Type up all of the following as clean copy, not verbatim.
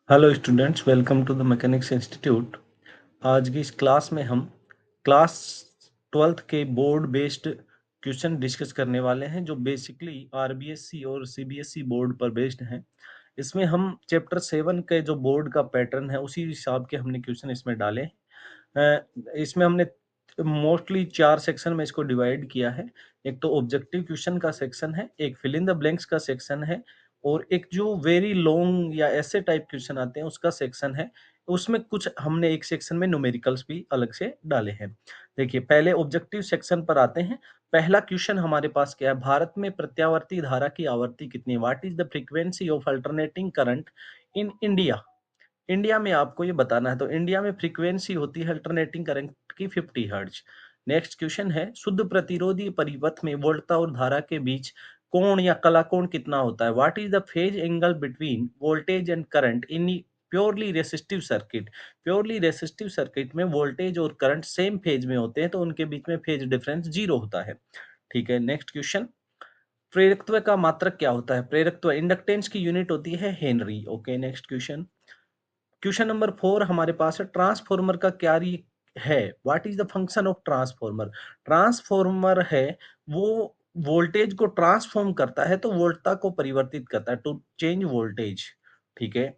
Hello students, welcome to the mechanics institute. आज की इस क्लास में हम क्लास 12th के बोर्ड बेस्ड क्वेश्चन डिस्कस करने वाले हैं जो बेसिकली आरबीएससी और सीबीएसई बोर्ड पर बेस्ड हैं। इसमें हम चैप्टर 7 के जो बोर्ड का पैटर्न है उसी हिसाब के हमने क्वेश्चन इसमें डाले। इसमें हमने मोस्टली 4 सेक्शन में इसको डिवाइड किया है। एक तो ऑब्जेक्टिव क्वेश्चन का सेक्शन है, एक फिल इन द ब्लैंक्स का सेक्शन है और एक जो वेरी लॉन्ग या ऐसे टाइप क्वेश्चन आते हैं उसका सेक्शन है। उसमें कुछ हमने एक सेक्शन में न्यूमेरिकल्स भी अलग से डाले हैं। देखिए, पहले ऑब्जेक्टिव सेक्शन पर आते हैं। पहला क्वेश्चन हमारे पास क्या है? भारत में प्रत्यावर्ती धारा की आवृत्ति कितनी है? What is the frequency of alternating current in India? India में आपको ये बताना है। तो इंडिया में फ्रीक्वेंसी होती है अल्टरनेटिंग करंट की 50 हर्ट्ज। नेक्स्ट क्वेश्चन है, शुद्ध प्रतिरोधी परिपथ में वोल्टता और धारा के बीच कोण या कला कोण कितना होता है? What is the phase angle between voltage and current in purely resistive circuit? Purely resistive circuit में वोल्टेज और करंट सेम फेज में होते हैं तो उनके बीच में फेज डिफरेंस 0 होता है। ठीक है, नेक्स्ट क्वेश्चन, प्रेरकत्व का मात्रक क्या होता है? प्रेरकत्व इंडक्टेंस की यूनिट होती है Henry. Okay, next question. Question number 4 हमारे पास है, ट्रांसफॉर्मर का क्या है? What is the function of transformer? Transformer है वो वोल्टेज को ट्रांसफॉर्म करता है तो वोल्टता को परिवर्तित करता है, टू चेंज वोल्टेज। ठीक है,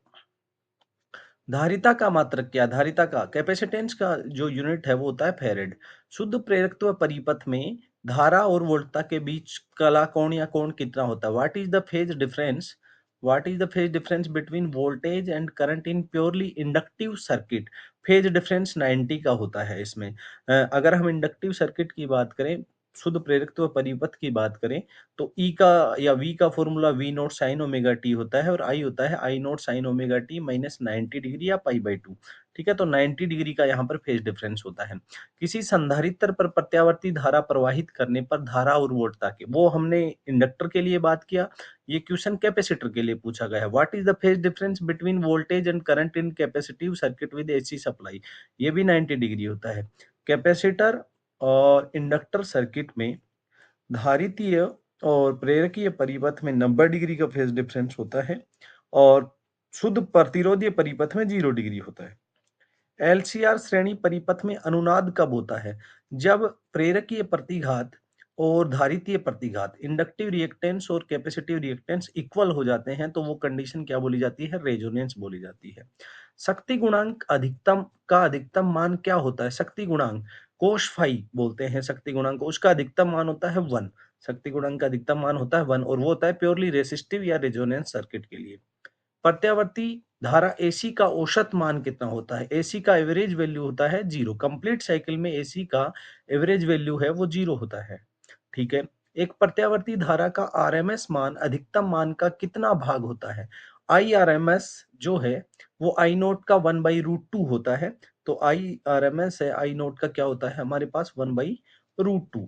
धारिता का मात्रक क्या? धारिता का कैपेसिटेंस का जो यूनिट है वो होता है फेरेड। शुद्ध प्रेरकत्व परिपथ में धारा और वोल्टता के बीच कला कोण या कोण कितना होता है? What is the phase difference? What is the phase difference between voltage and current in purely inductive circuit? Phase difference 90 का होता है इसमें। अगर हम इंडक्टिव सर्किट की बात करें, शुद्ध प्रेरकत्व परिपथ की बात करें, तो ई का या वी का formula V naught sine omega t होता है और आई होता है I naught sine omega T minus 90 degree या पाई बाई 2। ठीक है, तो 90 डिग्री का यहाँ पर फेज डिफरेंस होता है। किसी संधारित्र पर प्रत्यावर्ती धारा प्रवाहित करने पर धारा और वोल्टता के, वो हमने इंडक्टर के लिए बात किया। ये क्वेश्चन कैपेसिटर के लिए पूछा गया है। What is the phase difference between voltage and current in capacitive circuit with AC supply? ये भी 90 डिग्री होता है। कैपेसिटर और इंडक्टर सर्किट में धारितीय और प्रेरकीय परिपथ में 90 डिग्री का फेज डिफरेंस होता है और शुद्ध प्रतिरोधीय परिपथ में 0 डिग्री होता है। एलसीआर श्रेणी परिपथ में अनुनाद कब होता है? जब प्रेरकीय प्रतिघात और धारितीय प्रतिघात, इंडक्टिव रिएक्टेंस और कैपेसिटिव रिएक्टेंस इक्वल हो जाते हैं तो वो कंडीशन क्या बोली जाती है? रेजोनेंस बोली जाती है। शक्ति गुणांक अधिकतम का अधिकतम मान क्या होता है? शक्ति गुणांक कोश फाई बोलते हैं शक्ति गुणांक को, उसका अधिकतम मान होता है 1। शक्ति गुणांक का अधिकतम मान होता है 1 और वो होता है प्योरली रेसिस्टिव या रेजोनेंस सर्किट के लिए। प्रत्यावर्ती धारा एसी का औसत मान कितना होता है? एसी का एवरेज वैल्यू होता है 0। कंप्लीट साइकिल में एसी का एवरेज वैल्यू है वो 0 होता है। ठीक है, एक प्रत्यावर्ती धारा का आरएमएस मान अधिकतम मान का कितना भाग होता है? आई आरएमएस जो है वो आई नोट का 1/√2 होता है। तो आई आरएमएस है, आई नोट का क्या होता है हमारे पास? 1/√2।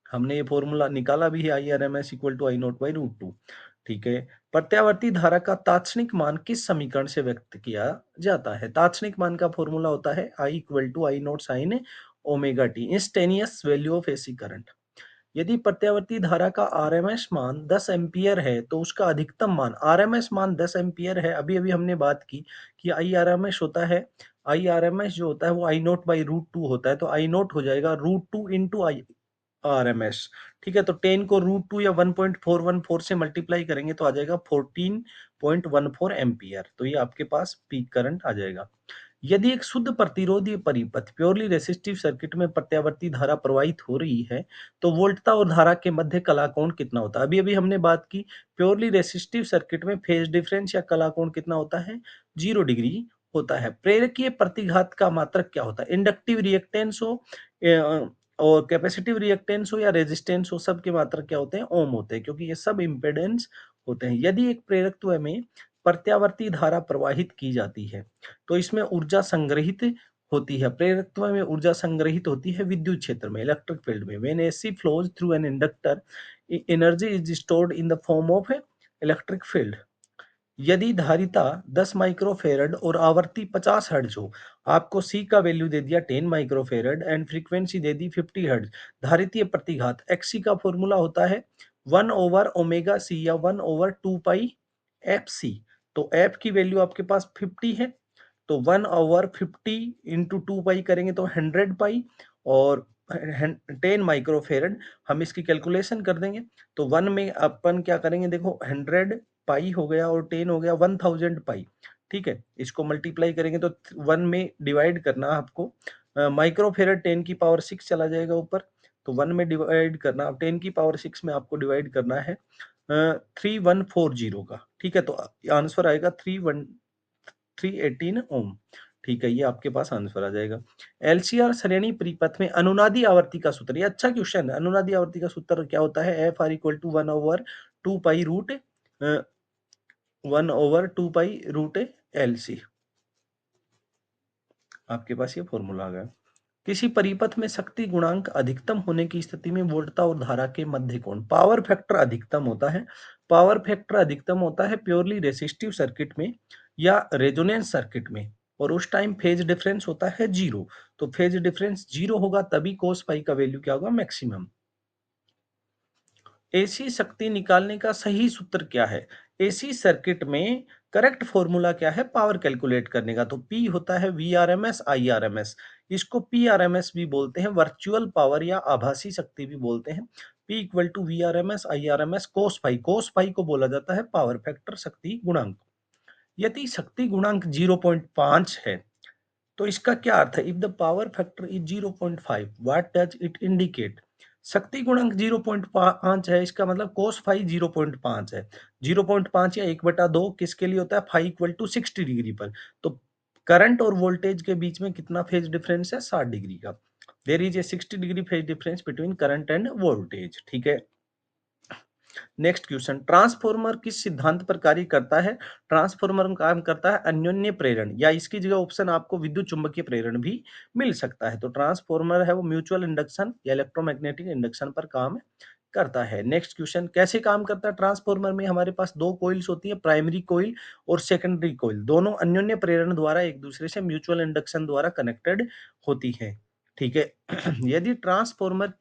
हमने ये फॉर्मूला निकाला भी है, I R M S equal to I naught by root two. ठीक है, प्रत्यावर्ती धारा का तात्क्षणिक मान किस समीकरण से व्यक्त किया जाता है? तात्क्षणिक मान का फॉर्मूला होता है I equal to I naught sine omega t, instantaneous value of AC current. यदि प्रत्यावर्ती धारा का आरएमएस मान 10 एम्पियर है तो उसका अधिकतम मान, आरएमएस मान 10 एम्पियर है, अभी अभी हमने बात की कि आई आरएमएस होता है, आई आरएमएस जो होता है वो आई नोट बाई रूट टू होता है, तो आई नोट हो जाएगा रूट टू इंटू आई आरएमएस। ठीक है, तो 10 को √2 या 1.414 से मल्टीप्लाई करेंगे तो आ जाएगा 14.14 एम्पियर। तो ये आपके पास पीक करंट आ जाएगा। यदि एक शुद्ध प्रतिरोधी परिपथ प्योरली रेसिस्टिव सर्किट में प्रत्यावर्ती धारा प्रवाहित हो रही है तो वोल्टता और धारा के मध्य कला कोण कितना होता है? अभी अभी हमने बात की, प्योरली रेसिस्टिव सर्किट में फेज डिफरेंस या कला कोण कितना होता है? 0 डिग्री होता है। प्रेरकीय प्रतिघात का मात्रक क्या होता है? इंडक्टिव रिएक्टेंस हो और कैपेसिटिव रिएक्टेंस हो या रेजिस्टेंस हो, सब के मात्रक क्या होते हैं? ओम होते हैं, क्योंकि ये सब इम्पीडेंस होते हैं। यदि एक प्रेरकत्व में प्रत्यावर्ती धारा प्रवाहित की जाती है तो इसमें ऊर्जा संग्रहित होती है। प्रेरकत्व में ऊर्जा संग्रहित होती है विद्युत क्षेत्र में, इलेक्ट्रिक फील्ड में। When AC flows through an inductor, energy is stored in the form of electric field. यदि धारिता 10 माइक्रोफेरड और आवर्ती 50 हर्ट्ज हो, आपको सी का वैल्यू दे दिया 10 माइक्रोफेरड एंड फ्रीक्वेंसी दे दी 50 हर्ट्ज। धारितीय प्रतिघात एक्सी का फॉर्मूला होता है 1 ओवर ओमेगा सी या 1 ओवर 2 पाई एफ सी। तो एफ की वैल्यू आपके पास 50 है, तो 1/50 इंटू 2 पाई करेंगे तो 100 पाई, और 10 माइक्रोफेरेड हम इसकी कैलकुलेशन कर देंगे। तो 1 में अपन क्या करेंगे, देखो 100 पाई हो गया और 10 हो गया 1000 पाई। ठीक है, इसको मल्टीप्लाई करेंगे तो 1 में डिवाइड करना आपको, माइक्रोफेरेड 10 की पावर 6 चला जाएगा ऊपर, तो 1 में डिवाइड करना, अब 10 की पावर 6 में आपको डिवाइड करना है 3140 का। ठीक है, तो आंसर आएगा 318 ओम। ठीक है, ये आपके पास आंसर आ जाएगा। एलसीआर श्रेणी परिपथ में अनुनादी आवर्ती का सूत्र, ये अच्छा क्वेश्चन है। अनुनादी आवर्ती का सूत्र क्या होता है, F R equal to 1/2 pi root 1/2 pi root L C. आपके पास ये फॉर्मूला आ गया। किसी परिपथ में शक्ति गुणांक अधिकतम होने की स्थिति में वोल्टता और धारा के मध्य कोण, पावर फैक्टर अधिकतम होता है। पावर फैक्टर अधिकतम होता है प्योरली रेसिस्टिव सर्किट में या रेजोनेंस सर्किट में, और उस टाइम फेज डिफरेंस होता है 0। तो फेज डिफरेंस 0 होगा तभी कोस पाई का वैल्यू क्या होगा, मैक्सिमम। एसी शक्ति निकालने का सही सूत्र क्या है? एसी सर्किट में करेक्ट फॉर्मूला क्या है पावर कैलकुलेट करने का? तो पी होता है वीआरएमएस आईआरएमएस। इसको पीआरएमएस भी बोलते हैं, वर्चुअल पावर या आभासी शक्ति भी बोलते हैं। P equal to VRMS IRMS cos pi. Cos pi को बोला जाता है पावर फैक्टर, शक्ति गुणांक। यदि शक्ति गुणांक 0.5 है तो इसका क्या अर्थ है? If the power factor is 0.5 what does it indicate? शक्ति गुणांक 0.5 है, इसका मतलब कोस फाई 0.5 है। 0.5 या 1/2 किसके लिए होता है? फाई इक्वल टू 60 डिग्री पर। तो करंट और वोल्टेज के बीच में कितना फेज डिफरेंस है? 60 डिग्री का। There is a 60 degree phase difference between current and voltage. ठीक है, नेक्स्ट क्वेश्चन, ट्रांसफॉर्मर किस सिद्धांत पर कार्य करता है? ट्रांसफॉर्मर में काम करता है अन्योन्य प्रेरण, या इसकी जगह ऑप्शन आपको विद्युत चुंबकीय प्रेरण भी मिल सकता है। तो ट्रांसफॉर्मर है वो म्यूचुअल इंडक्शन या इलेक्ट्रोमैग्नेटिक इंडक्शन पर काम करता है। नेक्स्ट क्वेश्चन, कैसे काम करता है ट्रांसफॉर्मर में? हमारे पास दो कॉइल्स होती है, प्राइमरी कॉइल और सेकेंडरी कॉइल, दोनों अन्योन्य प्रेरण द्वारा एक दूसरे से म्यूचुअल इंडक्शन द्वारा कनेक्टेड होती है। ठीक है, यदि ट्रांसफॉर्मर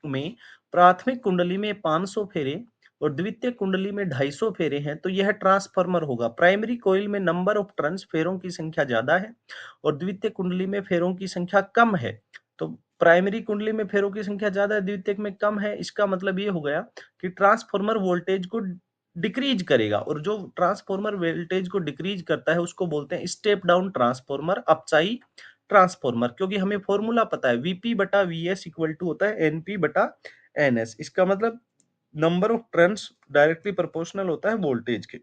में प्राथमिक कुंडली में 500 फेरे और द्वितीय कुंडली में 250 फेरे हैं तो यह ट्रांसफार्मर होगा। प्राइमरी कॉइल में नंबर ऑफ टर्न्स, फेरों की संख्या ज्यादा है, और द्वितीय कुंडली में फेरों की संख्या कम है। तो प्राइमरी कुंडली में फेरों की संख्या ज्यादा है, द्वितीयक में कम है, इसका मतलब ये हो गया कि ट्रांसफार्मर वोल्टेज को डिक्रीज करेगा, और जो ट्रांसफार्मर वोल्टेज को डिक्रीज करता है उसको बोलते हैं स्टेप डाउन ट्रांसफार्मर, अपचाई ट्रांसफार्मर। क्योंकि हमें फॉर्मूला पता है वीपी बटा वीएस इक्वल टू होता है एनपी बटा एनएस। इसका मतलब number of turns directly proportional होता है वोल्टेज के।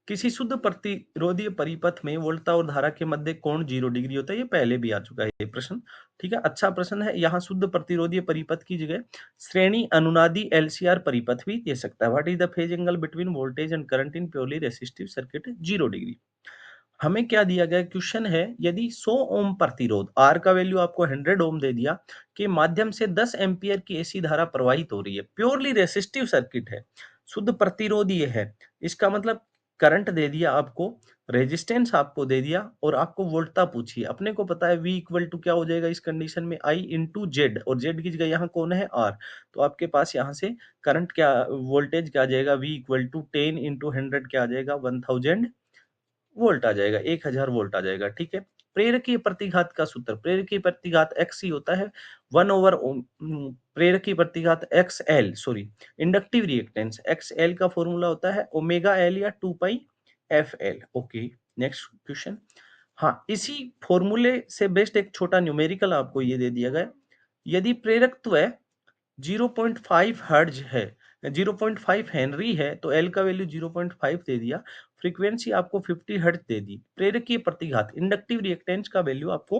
किसी शुद्ध प्रतिरोधीय परिपथ में वोल्टता और धारा के मध्य कोण 0 डिग्री होता है। ये पहले भी आ चुका है ये प्रश्न। ठीक है, अच्छा प्रश्न है। यहाँ शुद्ध प्रतिरोधीय परिपथ की जगह श्रेणी अनुनादी एलसीआर परिपथ भी दे सकता है। What is the phase angle between voltage and current in purely resistive circuit? 0 degree. हमें क्या दिया गया क्वेश्चन है, यदि 100 ओम प्रतिरोध, आर का वैल्यू आपको 100 ओम दे दिया, के माध्यम से 10 एम्पियर की एसी धारा प्रवाहित हो रही है, प्योरली रेसिस्टिव सर्किट है, शुद्ध प्रतिरोध ये है, इसका मतलब करंट दे दिया आपको, रेजिस्टेंस आपको दे दिया, और आपको वोल्टता पूछिए। अपने को पता है V इक्वल टू क्या हो जाएगा इस कंडीशन में, I इंटू जेड, और जेड की जगह यहाँ कौन है? R। तो आपके पास यहाँ से करंट क्या, वोल्टेज क्या आ जाएगा? V इक्वल टू 10 इंटू 100 क्या आ जाएगा? 1000 वोल्ट आ जाएगा, 1000 वोल्ट आ जाएगा। ठीक है, प्रेरकीय प्रतिघात का सूत्र, प्रेरकीय प्रतिघात एक्स ही होता है 1 ओवर प्रेरकीय प्रतिघात X L, sorry, inductive reactance X L का फॉर्मूला होता है ओमेगा एल या 2 pi F L. Okay, next question. हाँ, इसी फॉर्मूले से बेस्ट एक छोटा न्यूमेरिकल आपको ये दे दिया गया। यदि प्रेरकत्व 0.5 हर्ट्ज है, 0.5 हेनरी है, तो एल का वैल्यू 0.5 दे दिया, फ्रीक्वेंसी आपको 50 हर्ट्ज दे दी, प्रेरकीय प्रतिघात इंडक्टिव रिएक्टेंस का वैल्यू आपको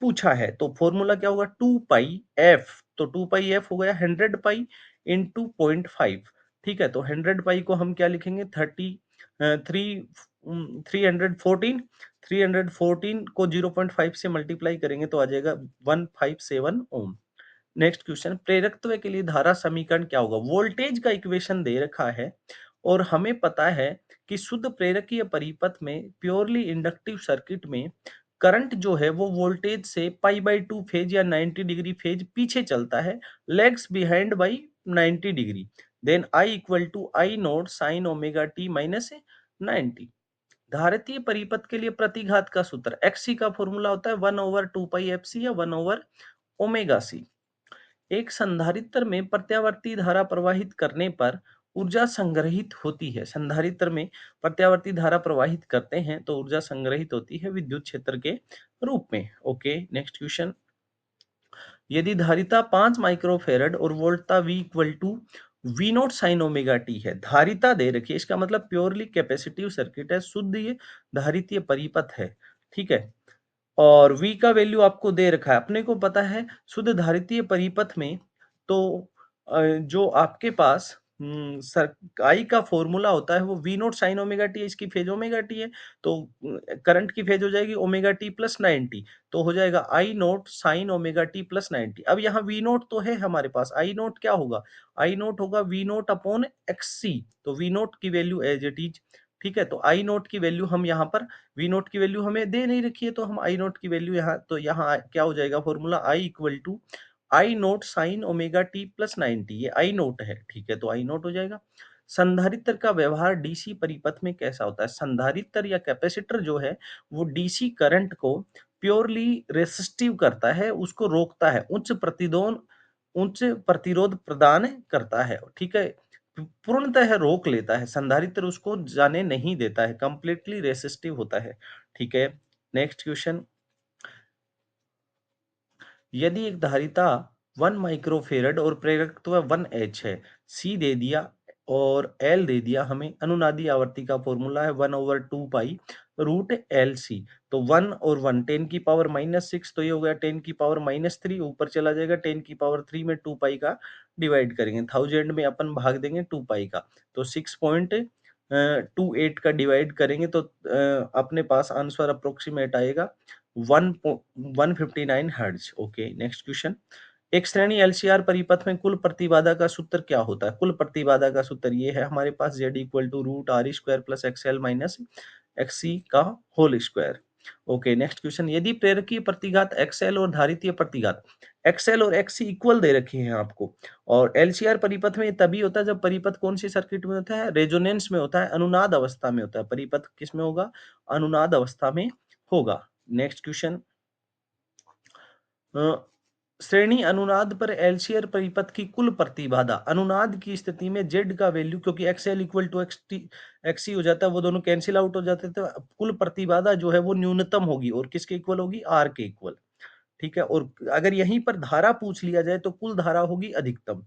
पूछा है, तो फॉर्मूला क्या होगा? 2 पाई एफ। तो 2 पाई एफ हो गया 100 पाई इंटू 0.5। ठीक है, तो 100 पाई को हम क्या लिखेंगे? 314, 314 को 0.5 से मल्टीप्लाई करेंगे तो आ जाएगा 157 ओम। नेक्स्ट क्वेश्चन, प्रेरकत्व के लिए धारा समीकरण क्या होगा? वोल्टेज का इक्वेशन दे रखा है, और हमें पता है कि शुद्ध प्रेरकीय परिपथ में, प्योरली इंडक्टिव सर्किट में, करंट जो है वो वोल्टेज से पाई/2 फेज या 90 डिग्री फेज पीछे चलता है, lags behind by 90 degree. Then I equal to I naught sine omega T minus 90। धारितीय परिपथ के लिए प्रतिघात का सूत्र XC का फॉर्मूला होता है 1/2πfc या 1/ओमेगा c। एक संधारित्र में प्रत्यावर्ती धारा प्रवाहित करने पर ऊर्जा संग्रहित होती है। संधारित्र में प्रत्यावर्ती धारा प्रवाहित करते हैं तो ऊर्जा संग्रहित होती है विद्युत क्षेत्र के रूप में। Okay, next question. यदि धारिता 5 माइक्रोफेरड और वोल्टता V equal to V naught sine omega T है, धारिता दे रखी है, इसका मतलब प्योरली कैपेसिटिव सर्किट है, शुद्ध ये धारितीय परिपथ है, ठीक है। और V का वैल्यू आपको दे रखा है, अपने को पता है शुद्ध धारितीय परिपथ में तो जो आपके पास I का फॉर्मूला होता है वो V naught sine omega T है, इसकी फेज ओमेगा टी है, तो करंट की फेज हो जाएगी ओमेगा टी प्लस 90, तो हो जाएगा I naught sine omega T plus 90। अब यहाँ V नॉट तो है हमारे पास, I नॉट क्या होगा, I नॉट होगा V नॉट अपॉन XC, तो V नॉट की वैल्यू एज इट इज, ठीक है। तो I नॉट की वैल्यू हम यहाँ पर, V नॉट की वैल्यू हमें दे नहीं रखी है तो हम I नॉट की वैल्यू यहाँ, तो यहाँ क्या हो जाएगा formula I equal to I naught sine omega T plus 90, ये I नॉट है, ठीक है, तो I नॉट हो जाएगा। संधारित्र का व्यवहार डीसी परिपथ में कैसा होता है? संधारित्र या कैपेसिटर जो है वो डीसी करंट को प्योरली रेसिस्टिव करता है, उसको रोकता है, उच्च प्रतिरोध प्रदान करता है, ठीक है, पूर्णतः रोक लेता है, संधारित्र उसको जाने नहीं देता है, कंप्लीटली रेसिस्टिव होता है, ठीक है। Next question. यदि एक धारिता 1 माइक्रोफेरड और प्रेरकत्व 1H है, C दे दिया और L दे दिया, हमें अनुनादी आवृत्ति का फॉर्मूला है 1/2 पाई रूट LC, तो 1 और 1 10 की पावर -6, तो ये हो गया 10 की पावर -3, ऊपर चला जाएगा 10 की पावर 3 में 2 पाई का डिवाइड करेंगे, 1000 में अपन भाग देंगे 2 पाई का, तो 6.28 का डिवाइड करेंगे तो अपने पास आंसर अप्रोक्सीमेट आएगा 159 हर्ट्ज। Okay, next question. एक श्रेणी एलसीआर परिपथ में कुल प्रतिबाधा का सूत्र क्या होता है? कुल प्रतिबाधा का सूत्र ये है हमारे पास, Z equal to root R square plus XL minus XC का whole square. Okay, next question. यदि प्रेरकीय प्रतिघात एक्सएल और धारितीय प्रतिघात एक्सएल और एक्ससी इक्वल दे रखे हैं आपको, और एलसीआर परिपथ में ये तभी होता है जब परिपथ कौन सी सर्किट में होता है? रेजोनेंस में होता है, अनुनाद अवस्था में होता है। परिपथ किस में होगा? अनुनाद अवस्था में होगा। Next question. अ, श्रेणी अनुनाद पर एलसीआर परिपथ की कुल प्रतिबाधा, अनुनाद की स्थिति में जेड का वैल्यू, क्योंकि एक्सएल इक्वल टू एक्ससी हो जाता है, वो दोनों कैंसिल आउट हो जाते थे, तो कुल प्रतिबाधा जो है वो न्यूनतम होगी और किसके इक्वल होगी? आर के इक्वल, ठीक है। और अगर यहीं पर धारा पूछ लिया जाए तो कुल धारा होगी अधिकतम।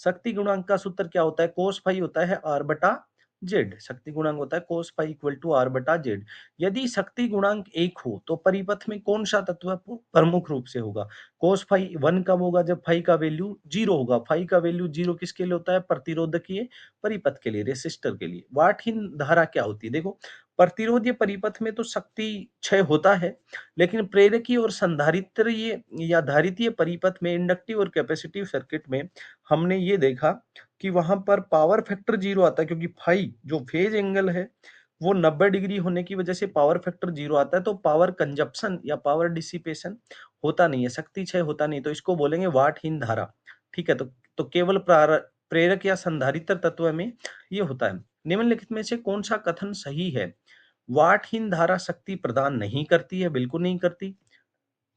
शक्ति गुणांक का सूत्र क्या होता है? कोस फाई होता है आर बटा जेड, शक्ति गुणांक होता है cos phi equal to R बटा जेड। यदि शक्ति गुणांक 1 हो तो परिपथ में कौन सा तत्व प्रमुख रूप से होगा? कोस फाई 1 कब होगा? जब फाई का वैल्यू 0 होगा। फाई का वैल्यू 0 किसके लिए होता है? प्रतिरोधकीय परिपथ के लिए, रेसिस्टर के लिए। वाटहीन धारा क्या होती है? देखो, प्रतिरोधीय परिपथ में तो शक्ति क्षय होता है, लेकिन प्रेरकीय और संधारित्रीय या धारितीय परिपथ में, इंडक्टिव और कैपेसिटिव सर्किट में हमने ये देखा कि वहां पर पावर फैक्टर 0 आता है, क्योंकि फाई जो फेज एंगल है वो 90 डिग्री होने की वजह से पावर फैक्टर 0 आता है, तो पावर कंजप्शन या पावर डिसिपेशन होता नहीं है, शक्ति क्षय होता नहीं, तो इसको बोलेंगे वाटहीन धारा, ठीक है। तो केवल प्रेरक या संधारित्र तत्व में ये होता है। निम्नलिखित में से कौन सा कथन सही है? वाटहीन धारा शक्ति प्रदान नहीं करती है, बिल्कुल नहीं करती।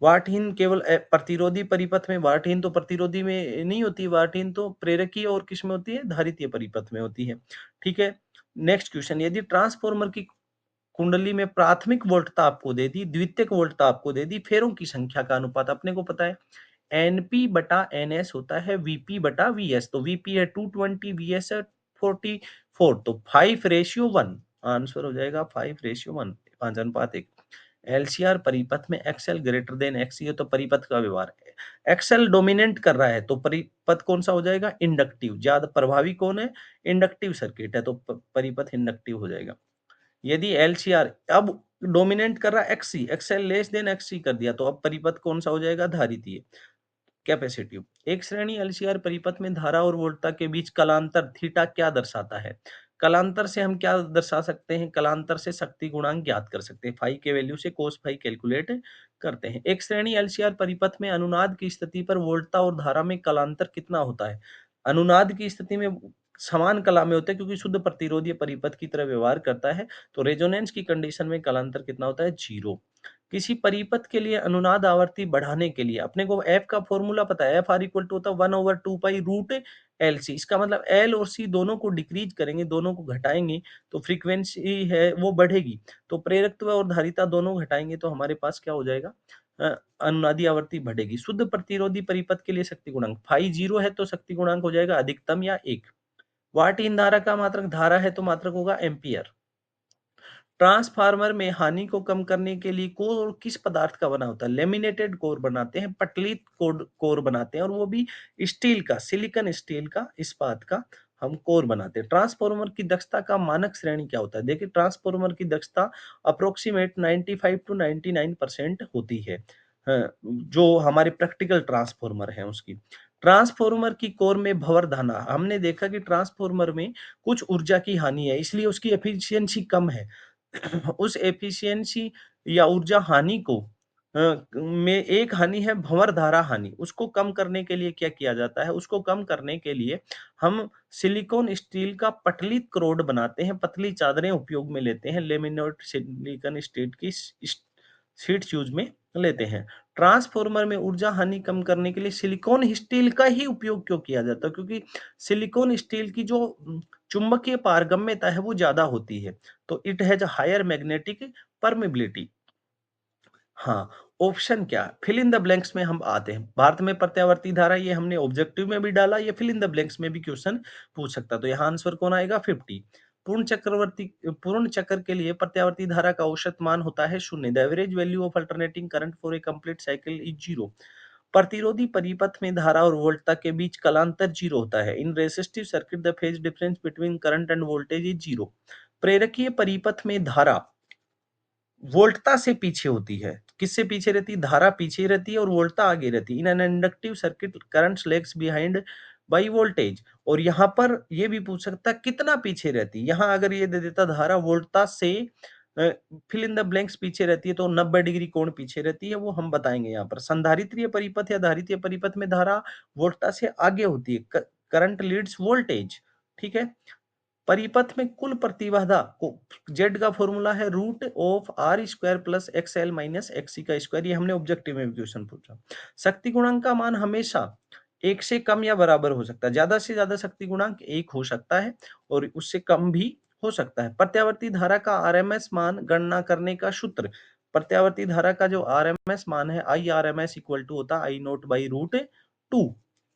वाटहीन केवल प्रतिरोधी परिपथ में, वाटहीन तो प्रतिरोधी में नहीं होती, वाटहीन तो प्रेरकीय और किस में होती है? धारितीय परिपथ में होती है, ठीक है। Next question. यदि ट्रांसफॉर्मर की कुंडली में प्राथमिक वोल्टता आपको दे दी, द्वितीयक वोल्टता आपको दे दी, फेरों की संख्या का अनुपात अपने को पता है, एनपी बटा एनएस होता है वीपी बटा वीएस, तो वीपी है 220, वीएस है 44, तो 5:1, आंसर हो जाएगा 5:1, 5:1। एलसीआर परिपथ में एक्सएल ग्रेटर देन एक्ससी हो तो परिपथ का व्यवहार है, एक्सएल डोमिनेट कर रहा है तो परिपथ कौन सा हो जाएगा? इंडक्टिव। ज्यादा प्रभावी कौन है? इंडक्टिव सर्किट है, तो परिपथ इंडक्टिव हो जाएगा। यदि एलसीआर अब डोमिनेट कर रहा है एक्ससी, एक्सएल लेस देन एक्ससी कर दिया, तो अब परिपथ कौन सा हो जाएगा? धारितीय, कैपेसिटिव। एक श्रेणी एलसीआर परिपथ में धारा और वोल्टता के बीच कलांतर थीटा क्या दर्शाता है? कलांतर से हम क्या दर्शा सकते हैं? कलांतर से शक्ति गुणांक ज्ञात कर सकते हैं, फाई के वैल्यू से कोस फाई कैलकुलेट करते हैं। एक श्रेणी एलसीआर परिपथ में अनुनाद की स्थिति पर वोल्टता और धारा में कलांतर कितना होता है? अनुनाद की स्थिति में समान कला में होते हैं क्योंकि शुद्ध प्रतिरोधीय परिपथ की तरह व्यवहार करता है, तो रेजोनेंस की कंडीशन में कलांतर कितना होता है? 0। किसी परिपथ के लिए अनुनाद आवृत्ति बढ़ाने के लिए अपने को F का फॉर्मूला पता है, F R इक्वल टू होता है 1/2 पाई रूट एल सी। इसका मतलब L और C दोनों को डिक्रीज करेंगे, दोनों को घटाएंगे तो फ्रीक्वेंसी है वो बढ़ेगी। तो प्रेरकत्व और धारिता दोनों घटाएंगे तो हमारे पास क्या हो जाएगा? अनुनादी आवृत्ति बढ़ेगी। शुद्ध प्रतिरोधी परिपथ के लिए शक्ति गुणांक फाई 0 है तो शक्ति गुणांक हो जाएगा अधिकतम या 1। वाट इन धारा का मात्रक धारा है तो मात्रक होगा एम्पियर। ट्रांसफार्मर में हानि को कम करने के लिए कोर किस पदार्थ का बना होता है? लेमिनेटेड कोर बनाते हैं, पटली कोर बनाते हैं और वो भी स्टील का, सिलिकॉन स्टील का, इस्पात का हम कोर बनाते हैं। ट्रांसफार्मर की दक्षता का मानक श्रेणी क्या होता है? देखिए ट्रांसफार्मर की दक्षता अप्रोक्सीमेट 95 टू 99% होती है। जो हमारे प्रैक्टिकल ट्रांसफार्मर है उसकी। ट्रांसफार्मर की कोर में भंवर धारा, हमने देखा कि ट्रांसफार्मर में कुछ ऊर्जा की हानि है इसलिए उसकी एफिशिएंसी कम है। उस एफिशिएंसी या ऊर्जा हानि को में एक हानि है भंवर धारा हानि, उसको कम करने के लिए क्या किया जाता है? उसको कम करने के लिए हम सिलिकॉन स्टील का पतली रॉड बनाते हैं, पतली चादरें उपयोग में लेते हैं, लेमिनेट सिलिकॉन स्टील की शीट्स यूज में लेते हैं। ट्रांसफार्मर में ऊर्जा हानि कम करने के लिए सिलिकॉन स्टील का ही उपयोग क्यों किया जाता है? क्योंकि सिलिकॉन स्टील की जो चुंबकीय पारगम्यता है वो ज्यादा होती है, तो it has a higher magnetic permeability. हाँ, ऑप्शन क्या? फिल इन द ब्लैंक्स में हम आते हैं। भारत में प्रत्यावर्ती धारा, ये हमने ऑब्जेक्टिव में भी डाला, ये फिल इन द ब्लैंक्स में भी क्वेश्चन पूछ सकता है। तो यहाँ आंसर कौन आएगा? 50। पूर्ण चक्र के लिए प्रत्यावर्ती धारा का औसत मान होता है 0। The average value of alternating current for a complete cycle is 0। प्रतिरोधी परिपथ में धारा और वोल्टता के बीच कलांतर 0 होता है। In resistive circuit the phase difference between current and voltage is 0। प्रेरकीय परिपथ में धारा वोल्टता से पीछे होती है। किससे पीछे रहती है? धारा पीछे रहती है और वोल्टता आगे रहती है। In an inductive circuit current lags behind by voltage. और यहाँ पर ये भी पूछ सकता है कितना पीछे रहती है। यहाँ अगर ये दे देता धारा वोल्टता से फिल इन द ब्लैंक्स पीछे रहती है तो 90 डिग्री कोण पीछे रहती है, वो हम बताएंगे यहाँ पर। संधारित्रीय परिपथ या धारितीय परिपथ में धारा वोल्टता से आगे होती है। Current Leeds voltage. ठीक है। परिपथ में कुल प्रतिबाधा को जेड का फॉर्मूला है root of R square plus XL minus XC का स्क्वायर। ये हमने ऑब्जेक्टिव में क्वेश्चन पूछा। शक्ति गुणांक का मान हमेशा एक से कम या बराबर हो सकता है। ज्यादा से ज्यादा शक्ति गुणांक एक हो सकता है और उससे कम भी हो सकता है। प्रत्यावर्ती धारा का आरएमएस मान गणना करने का सूत्र, प्रत्यावर्ती धारा का जो आरएमएस मान है I R M S equal to होता है आई नोट बाई रूट 2।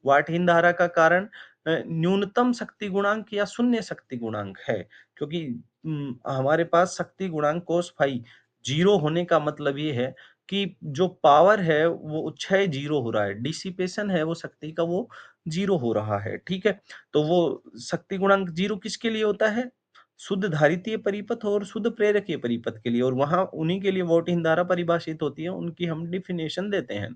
वाटहीन धारा का कारण न्यूनतम शक्ति गुणांक या शून्य शक्ति गुणांक है, क्योंकि हमारे पास शक्ति गुणांक कोस फाई 0 होने का मतलब ये है कि जो पावर है वो क्षय 0 हो रहा है, डिसिपेशन है वो शक्ति का वो 0 हो रहा है। ठीक है। तो वो शक्ति गुणांक 0 किसके लिए होता है? शुद्ध धारितीय परिपथ और शुद्ध प्रेरकीय परिपथ के लिए, और वहां उन्हीं के लिए वोल्टहीन धारा परिभाषित होती है, उनकी हम डिफिनेशन देते हैं।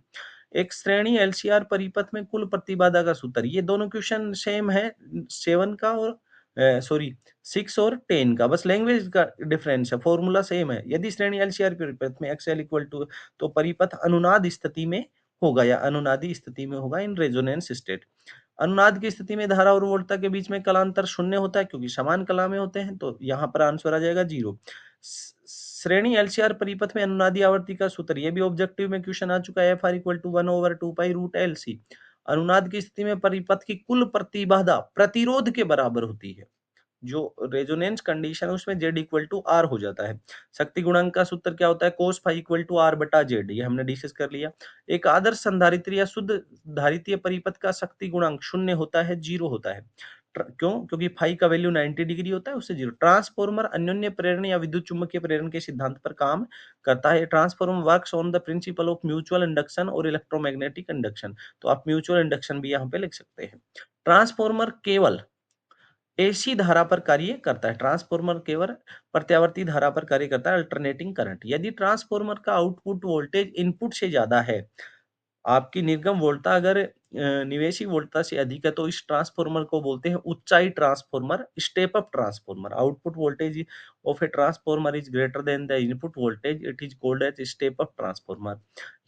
एक श्रेणी एलसीआर परिपथ में कुल प्रतिबाधा का सूत्र, ये दोनों क्वेश्चन सेम है 7 का और सॉरी 6 और 10 का, बस लैंग्वेज का डिफरेंस है, फॉर्मूला सेम है। यदि श्रेणी एलसीआर परिपथ में एक्सएल इक्वल टू, तो परिपथ अनुनाद स्थिति में होगा या अनुनादी स्थिति में होगा, इन रेजोनेंस स्टेट। अनुनाद की स्थिति में धारा और वोल्टता के बीच में कलांतर शून्य होता है क्योंकि समान कला में होते हैं, तो यहाँ पर आंसर आ जाएगा 0। श्रेणी एलसीआर परिपथ में अनुनादी आवृत्ति का सूत्र, ये भी ऑब्जेक्टिव में क्वेश्चन आ चुका है, F R equal to 1/2 pi root L C. अनुनाद की स्थिति में परिपथ की कुल प्रतिबाधा प्रतिरोध के बराबर होती है। जो रेजोनेंस कंडीशन है उसमें Z इक्वल टू R हो जाता है। शक्ति गुणांक का सूत्र क्या होता है? Cos phi equal to R बटा Z, ये हमने डिस्कस कर लिया। एक आदर्श संधारित्री या शुद्ध धारितीय परिपथ का शक्ति गुणांक शून्य होता है, 0 होता है। क्यों? क्योंकि फाई का वैल्यू 90 डिग्री होता है, उससे 0। ट्रांसफॉर्मर अन्योन्य प्रेरण या विद्युत चुम्बकीय प्रेरण के सिद्धांत पर काम करता है। Transformer works on the principle of mutual induction और इलेक्ट्रोमैग्नेटिक इंडक्शन, तो आप म्यूचुअल इंडक्शन भी यहाँ पे लिख सकते हैं। ट्रांसफॉर्मर केवल एसी धारा पर कार्य करता है। ट्रांसफॉर्मर केवल प्रत्यावर्ती धारा पर कार्य करता है, अल्टरनेटिंग करंट। यदि ट्रांसफॉर्मर का आउटपुट वोल्टेज इनपुट से ज्यादा है आपकी निर्गम वोल्टता अगर निवेशी वोल्टता से अधिक है तो इस ट्रांसफार्मर को बोलते हैं ऊंचाई transformer, step up transformer. Output voltage of a transformer is greater than the input voltage, it is called as step up transformer.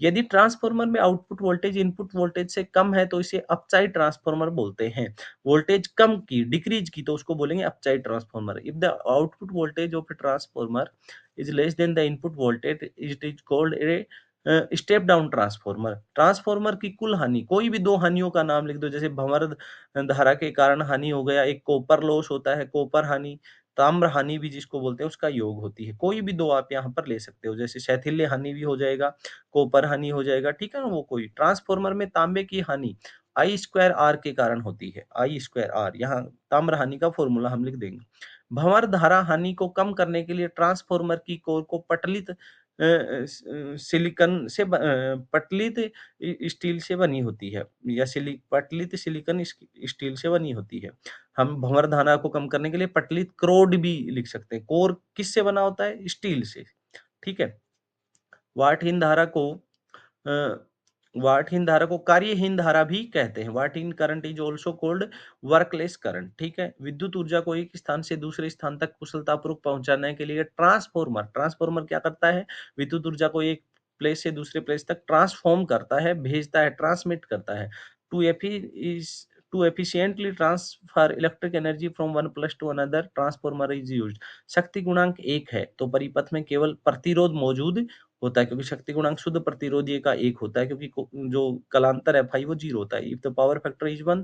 यदि ट्रांसफार्मर में आउटपुट वोल्टेज इनपुट वोल्टेज से कम है तो इसे अपचाई ट्रांसफार्मर बोलते हैं। वोल्टेज कम की, डिक्रीज की, तो उसको बोलेंगे अपचाई transformer. If the output voltage of a transformer is less than the input voltage, it is called a step down transformer. Transformer की कुल हानि, कोई भी दो हानियों का नाम लिख दो, जैसे भंवर धारा के कारण हानि हो गया, एक कॉपर लॉस होता है, कॉपर हानि, ताम्र हानि भी जिसको बोलते हैं, उसका योग होती है। कोई भी दो आप यहाँ पर ले सकते हो, जैसे शैथिल्य हानि भी हो जाएगा, कॉपर हानि हो जाएगा, ठीक है ना। वो कोई ट्रांसफार्मर में तांबे की हानि आई स्क्वायर आर के कारण होती है, आई स्क्वायर आर, यहाँ ताम्र हानि का फॉर्मूला हम लिख देंगे। भंवर धारा हानि को कम करने के लिए ट्रांसफार्मर की कोर को सिलिकॉन से पटलित स्टील से बनी होती है, या पटलित सिलिकॉन स्टील से बनी होती है। हम भंवर धारा को कम करने के लिए पटलित क्रोड भी लिख सकते हैं। कोर किससे बना होता है? स्टील से, ठीक है। वाटहीन धारा को अ, वाटहीन धारा को कार्यहीन धारा भी कहते हैं। वाटहीन current is also called workless current, ठीक है। विद्युत ऊर्जा को एक स्थान से दूसरे स्थान तक कुशलतापूर्वक पहुंचाने के लिए ट्रांसफार्मर क्या करता है? विद्युत ऊर्जा को एक प्लेस से दूसरे प्लेस तक ट्रांसफॉर्म करता है, भेजता है, ट्रांसमिट करता है। टू एफी is to efficiently transfer electric energy from one place to another, transformer is used. शक्ति गुणांक 1 है तो परिपथ में केवल प्रतिरोध मौजूद होता है, क्योंकि शक्ति गुणांक शुद्ध प्रतिरोधी का 1 होता है, क्योंकि जो कलांतर है भाई वो 0 होता है। If the power factor is 1,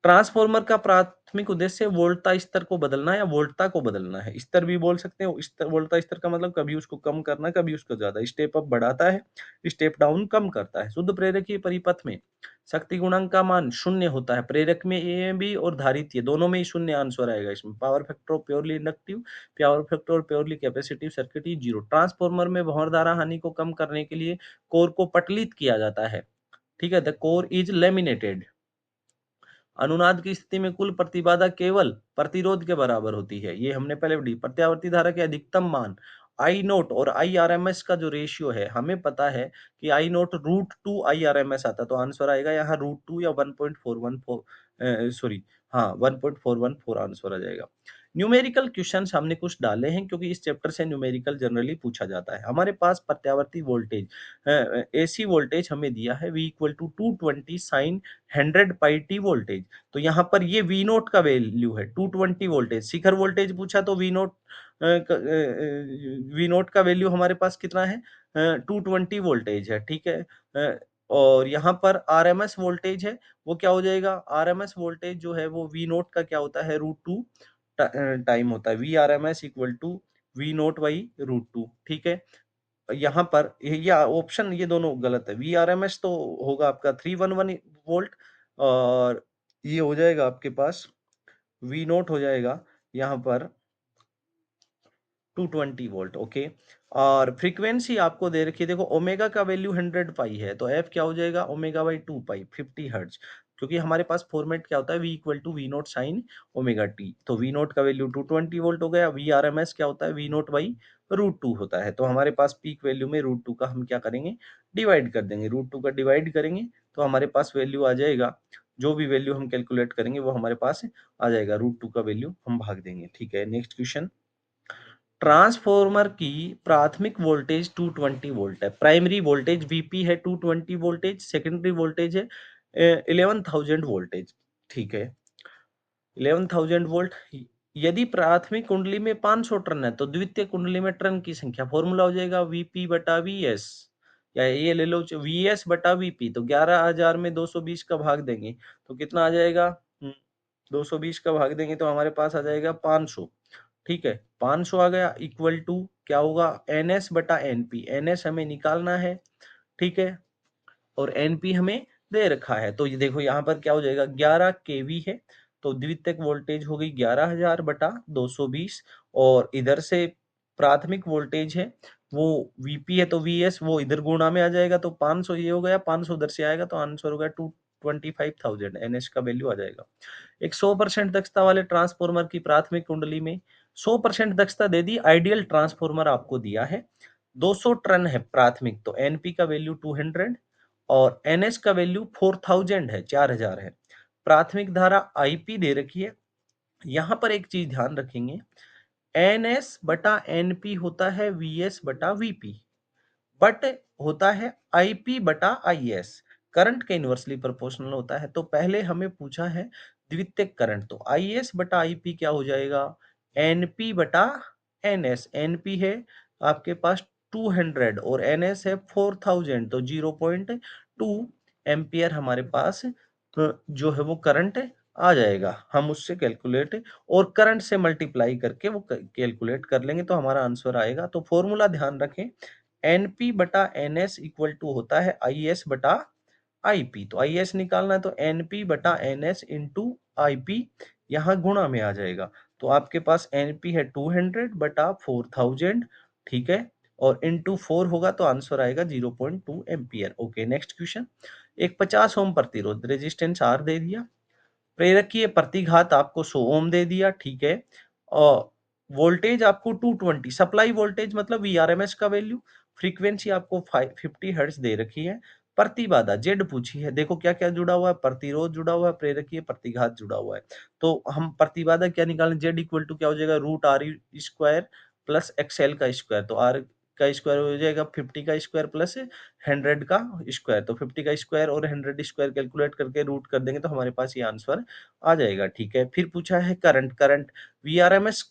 transformer का प्राथमिक उद्देश्य वोल्टता स्तर को बदलना या वोल्टता को बदलना है। स्तर भी बोल सकते हो, स्तर, वोल्टता स्तर का मतलब कभी उसको कम करना, कभी उसको ज्यादा। स्टेप अप बढ़ाता है, स्टेप डाउन कम करता है। शुद्ध प्रेरकीय परिपथ में शक्ति गुणांक का मान 0 होता है। प्रेरक में ए बी और धारित्य दोनों में ही 0 आंसर आएगा इसमें। Power factor of purely inductive, power factor और purely capacitive circuit is 0। Transformer में भंवर धारा हानि को कम करने के लिए कोर को पटलित किया जाता है, ठीक है। The core is laminated. अनुनाद की स्थिति में कुल प्रतिबाधा केवल प्रतिरोध के बराबर होती है, ये हमने पहले पढ़ी। प्रत्यावर्ती धारा के अधिकतम मान आई नोट और आई आर एम एस का जो रेशियो है, हमें पता है कि I naught root two I R M S आता है, तो आंसर आएगा यहाँ रूट टू या 1.414, सॉरी, हाँ 1.414 आंसर आ जाएगा। न्यूमेरिकल क्वेश्चंस हमने कुछ डाले हैं क्योंकि इस चैप्टर से न्यूमेरिकल जनरली पूछा जाता है। हमारे पास प्रत्यावर्ती वोल्टेज, एसी वोल्टेज हमें दिया है V equal to 220 sine 100 pi T voltage. तो यहाँ पर ये वी नोट का वैल्यू है 220 वोल्टेज। शिखर वोल्टेज पूछा तो वी नोट का वैल्यू हमारे पास कितना है? 220 वोल्टेज है, ठीक है। और यहाँ पर आरएमएस वोल्टेज है, वो क्या हो जाएगा? आरएमएस वोल्टेज जो है वो वी नोट का क्या होता है? रूट टू टाइम होता है। V R M S equal to V naught by root two, ठीक है। यहाँ पर या ऑप्शन ये दोनों गलत है। वी आर एम एस तो होगा आपका 311 वोल्ट, और ये हो जाएगा आपके पास वी नोट हो जाएगा यहाँ पर 220 वोल्ट, ओके। और फ्रीक्वेंसी आपको दे रखी है, देखो ओमेगा का वैल्यू 100 पाई है, तो एफ क्या हो जाएगा? Omega by 2 pi 50 hertz. क्योंकि हमारे पास फॉर्मेट क्या होता है? V equal to V naught sine omega T. तो वी नोट का वैल्यू 220 वोल्ट हो गया। वी आर एम एस क्या होता है? V naught by root two होता है। तो हमारे पास पीक वैल्यू में रूट टू का हम क्या करेंगे? डिवाइड कर देंगे। रूट टू का डिवाइड करेंगे तो हमारे पास वैल्यू आ जाएगा, जो भी वैल्यू हम कैलकुलेट करेंगे वो हमारे पास आ जाएगा। रूट टू का वैल्यू हम भाग देंगे, ठीक है। Next question. ट्रांसफार्मर की प्राथमिक वोल्टेज 220 वोल्ट है, प्राइमरी वोल्टेज वीपी है 220 वोल्टेज, सेकेंडरी वोल्टेज है 11,000 वोल्टेज, ठीक है। 11,000 वोल्ट। यदि प्राथमिक कुंडली में 500 टर्न है तो द्वितीय कुंडली में टर्न की संख्या, फॉर्मूला हो जाएगा वीपी बटा वीएस, या ये ले लो वीएस बटा वीपी। तो 11,000 में 220 का भाग देंगे तो कितना आ जाएगा? 220 का भाग देंगे तो हमारे पास आ जाएगा 500, ठीक है। 500 आ गया, इक्वल टू क्या होगा? एनएस बटा एनपी। एनएस हमें निकालना है, ठीक है, और एनपी हमें दे रखा है। तो ये देखो यहाँ पर क्या हो जाएगा? 11 केवी है, तो द्वितीयक वोल्टेज हो गई 11,000 बटा 220, और इधर से प्राथमिक वोल्टेज है वो वीपी है, तो वीएस वो इधर गुणा में आ जाएगा, तो 500 ये हो गया, 500 उधर से आएगा, तो आंसर हो गया 225,000। एनएस का वैल्यू आ जाएगा। एक 100% दक्षता वाले ट्रांसफार्मर की प्राथमिक कुंडली में 100% दक्षता दे दी। आइडियल ट्रांसफार्मर आपको दिया है, 200 टर्न है प्राथमिक, तो एनपी का वैल्यू 200, और एनएस का वैल्यू 4000 है, 4000 है। प्राथमिक धारा आईपी दे रखी है। यहाँ पर एक चीज ध्यान रखेंगे, एनएस बटा एनपी होता है वीएस बटा वीपी, बट होता है आईपी बटा आईएस, करंट के इनवर्सली प्रोपोर्शनल होता है। तो पहले हमें पूछा है द्वितीयक करंट, तो आईएस बटा आईपी क्या हो जाएगा, एनपी बटा एनएस। एनपी है आपके पास 200 और एनएस है 4000, तो 0.2 एम्पियर हमारे पास जो है वो करंट आ जाएगा। हम उससे कैलकुलेट और करंट से मल्टीप्लाई करके वो कैलकुलेट कर लेंगे तो हमारा आंसर आएगा। तो फॉर्मूला ध्यान रखें, एनपी बटा एनएस इक्वल टू होता है आईएस बटा आईपी। तो आईएस निकालना है तो एनपी बटा एनएस इंटू आईपी यहाँ गुणा में आ जाएगा। तो आपके पास एनपी है 200 बटा 4000, ठीक है, और इंटू 4 होगा तो आंसर आएगा 0.2 एम्पियर। Okay, next question. एक 50 ओम प्रतिरोध रेजिस्टेंस आर दे दिया, प्रेरकीय प्रतिघात आपको 100 ओम दे दिया, ठीक है, और वोल्टेज आपको 220, सप्लाई वोल्टेज मतलब वीआरएमएस का वैल्यू, फ्रीक्वेंसी आपको 50 हर्ट्ज दे रखी है, प्रतिबाधा जेड पूछी है। देखो क्या क्या जुड़ा हुआ है, प्रतिरोध जुड़ा हुआ है, प्रेरकीय प्रतिघात जुड़ा हुआ है। तो हम प्रतिबाधा क्या निकालें, जेड इक्वल टू क्या हो जाएगा, root R square plus XL का स्क्वायर। तो आर का स्क्वायर हो जाएगा 50 का स्क्वायर प्लस 100 का स्क्वायर, तो 50 का स्क्वायर और 100 स्क्वायर कैलकुलेट करके रूट कर देंगे तो हमारे पास ये आंसर आ जाएगा, ठीक है। फिर पूछा है करंट, करंट वीआरएमएस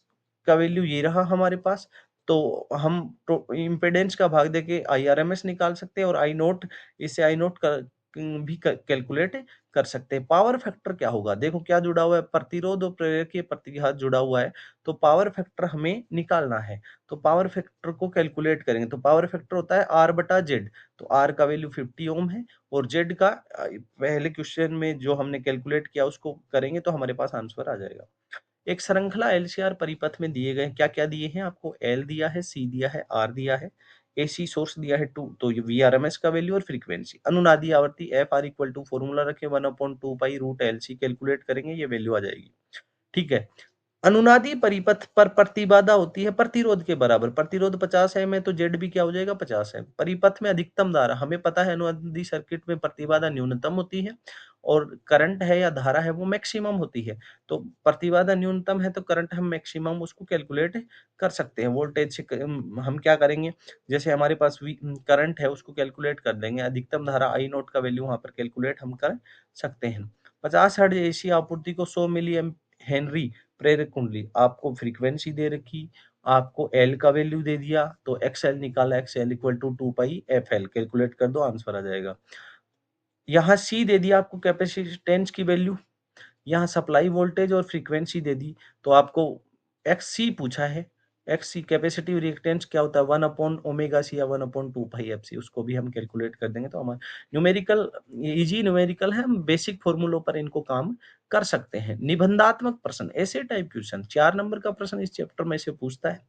का वैल्यू ये रहा हमारे पास, तो हम तो इम्पीडेंस का भाग देके आईआरएमएस निकाल सकते हैं और आई नोट, इससे आई नोट का भी कैलकुलेट कर सकते हैं। पावर फैक्टर क्या होगा, देखो क्या जुड़ा हुआ है, प्रतिरोध और प्रेरकीय प्रतिघात जुड़ा हुआ है, तो पावर फैक्टर हमें निकालना है। तो पावर फैक्टर को कैलकुलेट करेंगे तो पावर फैक्टर होता है आर बटा जेड। तो आर का वैल्यू 50 ओम है और जेड का पहले क्वेश्चन में जो हमने कैलकुलेट किया उसको करेंगे तो हमारे पास आंसर आ जाएगा। एक श्रृंखला एलसीआर परिपथ में दिए गए क्या क्या दिए हैं आपको, एल दिया है, सी दिया है, आर दिया है, एसी सोर्स दिया है 2, तो ये वीआरएमएस का वैल्यू और फ्रीक्वेंसी। अनुनादी आवृत्ति F R equal to formula रखे 1/2 pi root L C, calculate करेंगे ये वैल्यू आ जाएगी, ठीक है। अनुनादी परिपथ पर प्रतिबाधा होती है प्रतिरोध के बराबर, प्रतिरोध 50 है में तो जेड भी क्या हो जाएगा 50 है। परिपथ में अधिकतम धारा, हमें पता है अनुनादी सर्किट में प्रतिबाधा न्यूनतम होती है और करंट है या धारा है वो मैक्सिमम होती है। तो प्रतिबाधा न्यूनतम है तो करंट हम मैक्सिमम उसको कैलकुलेट कर सकते हैं। वोल्टेज से हम क्या करेंगे, जैसे हमारे पास करंट है उसको कैलकुलेट कर देंगे, अधिकतम धारा आई नोट का वैल्यू वहां पर कैलकुलेट हम कर सकते हैं। 50 हर्ट्ज एसी आपूर्ति को 100 मिली हेनरी प्रेरक कुंडली, आपको फ्रीक्वेंसी दे रखी, आपको एल का वैल्यू दे दिया, तो एक्सएल निकाला, XL equal to 2 pi F L, calculate कर दो आंसर आ जाएगा। यहाँ सी दे दिया आपको कैपेसिटेंस की वैल्यू, यहाँ सप्लाई वोल्टेज और फ्रीक्वेंसी दे दी, तो आपको एक्ससी पूछा है। एक्ससी कैपेसिटिव रिएक्टेंस क्या होता है, 1/ओमेगा सी या 1/2 पाई एफ सी, उसको भी हम कैलकुलेट कर देंगे तो हमारा न्यूमेरिकल, इजी न्यूमेरिकल है, हम बेसिक फॉर्मूलों पर इनको काम कर सकते हैं। निबंधात्मक प्रश्न, ऐसे टाइप क्वेश्चन 4 नंबर का प्रश्न इस चैप्टर में से पूछता है।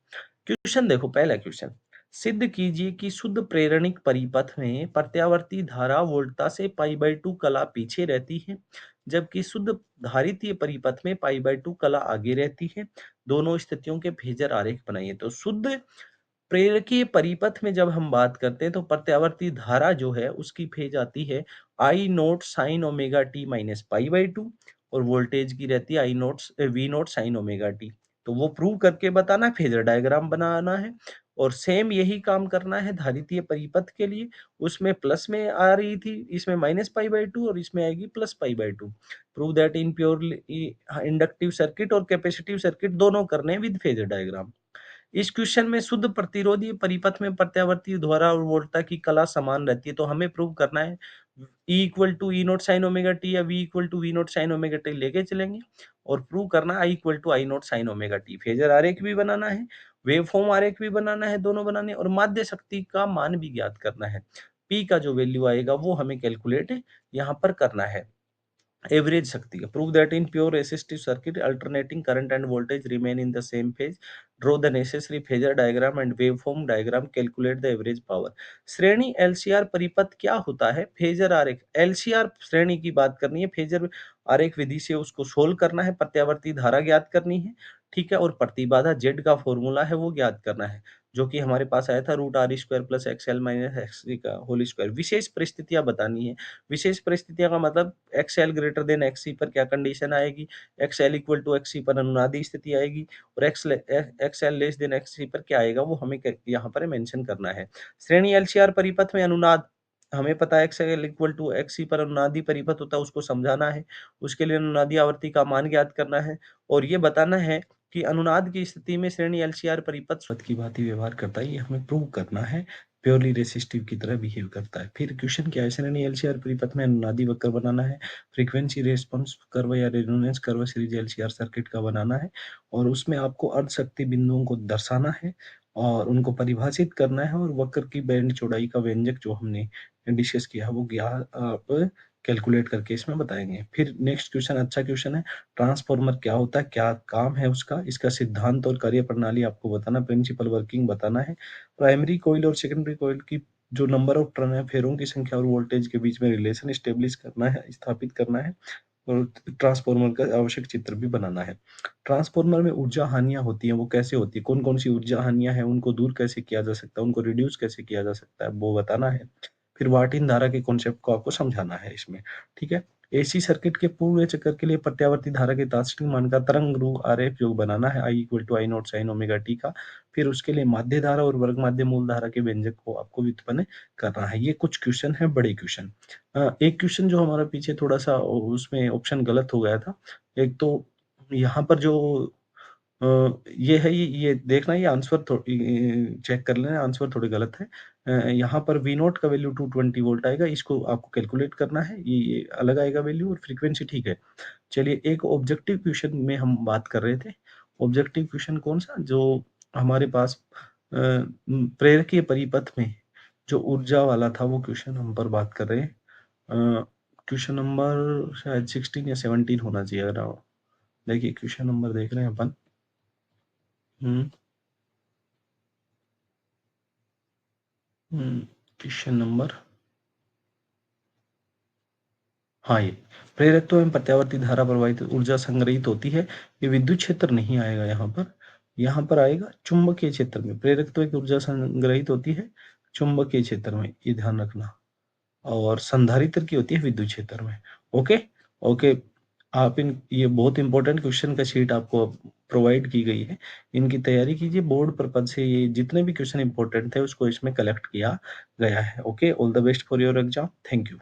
क्वेश्चन देखो, पहला क्वेश्चन, सिद्ध कीजिए कि शुद्ध प्रेरणिक परिपथ में प्रत्यावर्ती धारा वोल्टता से π/2 कला पीछे रहती है, जबकि शुद्ध धारितीय परिपथ में π/2 कला आगे रहती है। दोनों स्थितियों के फेजर आरेख बनाइए। तो शुद्ध प्रेरकीय परिपथ में जब हम बात करते हैं तो प्रत्यावर्ती धारा जो है उसकी फेज आती है I naught sine omega T minus π/2 और वोल्टेज की रहती है I naught V naught sine omega T. तो वो प्रूव करके बताना, फेजर डायग्राम बनाना है और सेम यही काम करना है धारितीय परिपथ के लिए। उसमें प्लस में आ रही थी, इसमें -π/2 और इसमें आएगी +π/2। Prove that in purely inductive circuit और कैपेसिटिव सर्किट दोनों करने विद फेजर डायग्राम। इस क्वेश्चन में शुद्ध प्रतिरोधी परिपथ में प्रत्यावर्ती धारा और वोल्टता की कला समान रहती है, तो हमें प्रूव करना है E equal to E naught sine omega T या V equal to V naught sine omega T लेके चलेंगे और प्रूव करना I equal to I naught sine omega T. Phasor आरेख भी बनाना है, वेव फॉर्म आरेख भी बनाना है, दोनों बनाने और माध्य शक्ति का मान भी ज्ञात करना है। P का जो वैल्यू आएगा वो हमें कैलकुलेट यहाँ पर करना है। एवरेज शक्ति का, prove that in pure resistive circuit alternating current and voltage remain in the same phase, draw the necessary phasor diagram and waveform diagram, calculate the average power. श्रेणी एलसीआर परिपथ क्या होता है, फेजर आरेख, एलसीआर श्रेणी की बात करनी है, फेजर आरेख विधि से उसको सोल्व करना है, प्रत्यावर्ती धारा ज्ञात करनी है, ठीक है? और प्रतिबाधा Z का फ़ॉर्मूला है वो ज्ञात करना है, जो कि हमारे पास आया था √R² + XL - XC का होल स्क्वायर। विशेष परिस्थितियाँ बतानी है। विशेष परिस्थितियाँ का मतलब XL ग्रेटर देन XC पर क्या कंडीशन आएगी, XL इक्वल टू XC पर अनुनादी स्थिति आएगी और XL लेस देन XC पर क्या आएगा वो हमें यहाँ पर मेंशन करना है। श्रेणी LCR परिपथ में अनुनाद हमें पता है XL इक्वल टू XC पर अनुनादी परिपथ होता है उसको समझाना है। उसके लिए अनुनादी आवर्ती का मान ज्ञात करना है और ये बताना है कि अनुनाद की स्थिति में श्रेणी LCR परिपथ स्वतः की भांति व्यवहार करता है, ये हमें प्रूव करना है, प्योरली रेसिस्टिव की तरह बिहेव करता है। फिर क्वेश्चन क्या है, श्रेणी LCR परिपथ में अनुनादी वक्र बनाना है, फ्रीक्वेंसी रिस्पांस कर्व या resonance curve series LCR circuit का बनाना है और उसमें आपको अर्ध शक्ति बिंदुओं को दर्शाना है और उनको परिभाषित करना है और वक्र की बैंड चौड़ाई का व्यंजक जो हमने डिस्कस किया है वो आप कैलकुलेट करके इसमें बताएंगे। फिर नेक्स्ट क्वेश्चन अच्छा क्वेश्चन है, ट्रांसफार्मर क्या होता है, क्या काम है उसका, इसका सिद्धांत और कार्यप्रणाली आपको बताना, प्रिंसिपल वर्किंग बताना है। प्राइमरी कॉइल और सेकेंडरी कॉइल की जो नंबर ऑफ टर्न है, फेरों की संख्या और वोल्टेज के बीच में रिलेशन स्टेब्लिश करना है, स्थापित करना है और ट्रांसफार्मर का आवश्यक चित्र भी बनाना है। ट्रांसफार्मर में ऊर्जा हानियाँ होती हैं, वो कैसे होती है, कौन-कौन सी ऊर्जा हानियाँ हैं, उनको दूर कैसे किया जा सकता है, उनको रिड्यूस कैसे किया जा सकता है, वो बताना है। फिर वाट इन धारा के कॉन्सेप्ट को आपको समझाना है इसमें, ठीक है? एसी सर्किट के पूर्ण चक्कर के लिए प्रत्यावर्ती धारा के तात्कालिक मान का तरंग रूप आरेख योग बनाना है, I equal to I0 sin omega T का। फिर उसके लिए माध्य धारा और वर्ग माध्य मूल धारा के व्यंजक को आपको व्युत्पन्न करना है। ये कुछ क्वेश्चन है, बड़े क्वेश्चन। एक क्वेश्चन जो हमारा पीछे थोड़ा-सा उसमें ऑप्शन गलत हो गया था। एक तो यहाँ पर जो ये है, ये देखना, ये आंसर चेक कर लेना, आंसर थोड़े गलत है। यहाँ पर वी नॉट का वैल्यू 220 वोल्ट आएगा, इसको आपको कैलकुलेट करना है, ये अलग आएगा वैल्यू और फ्रीक्वेंसी ठीक है। चलिए एक ऑब्जेक्टिव क्वेश्चन में हम बात कर रहे थे। ऑब्जेक्टिव क्वेश्चन कौन-सा? जो हमारे पास प्रेरकीय परिपथ में जो ऊर्जा वाला था वो क्वेश्चन हम पर बात कर रहे हैं। क्वेश्चन नंबर शायद 16 या 17 होना चाहिए अगर देखिए क्वेश्चन नंबर देख रहे हैं अपन। हुँ। क्वेश्चन नंबर, हाँ, ये प्रेरकत्व एवं प्रत्यावर्ती धारा प्रवाहित ऊर्जा संग्रहित होती है। ये विद्युत क्षेत्र नहीं आएगा यहाँ पर आएगा चुंबकीय क्षेत्र में। प्रेरकत्व की ऊर्जा संग्रहित होती है चुंबकीय क्षेत्र में, ये ध्यान रखना। और संधारित्र की होती है विद्युत क्षेत्र में। Okay, okay. आप इन ये बहुत इंपॉर्टेंट क्वेश्चन का शीट आपको प्रोवाइड की गई है। इनकी तैयारी कीजिए, बोर्ड पर्पज से ये जितने भी क्वेश्चन इंपॉर्टेंट थे उसको इसमें कलेक्ट किया गया है। Okay, all the best for your exam. Thank you.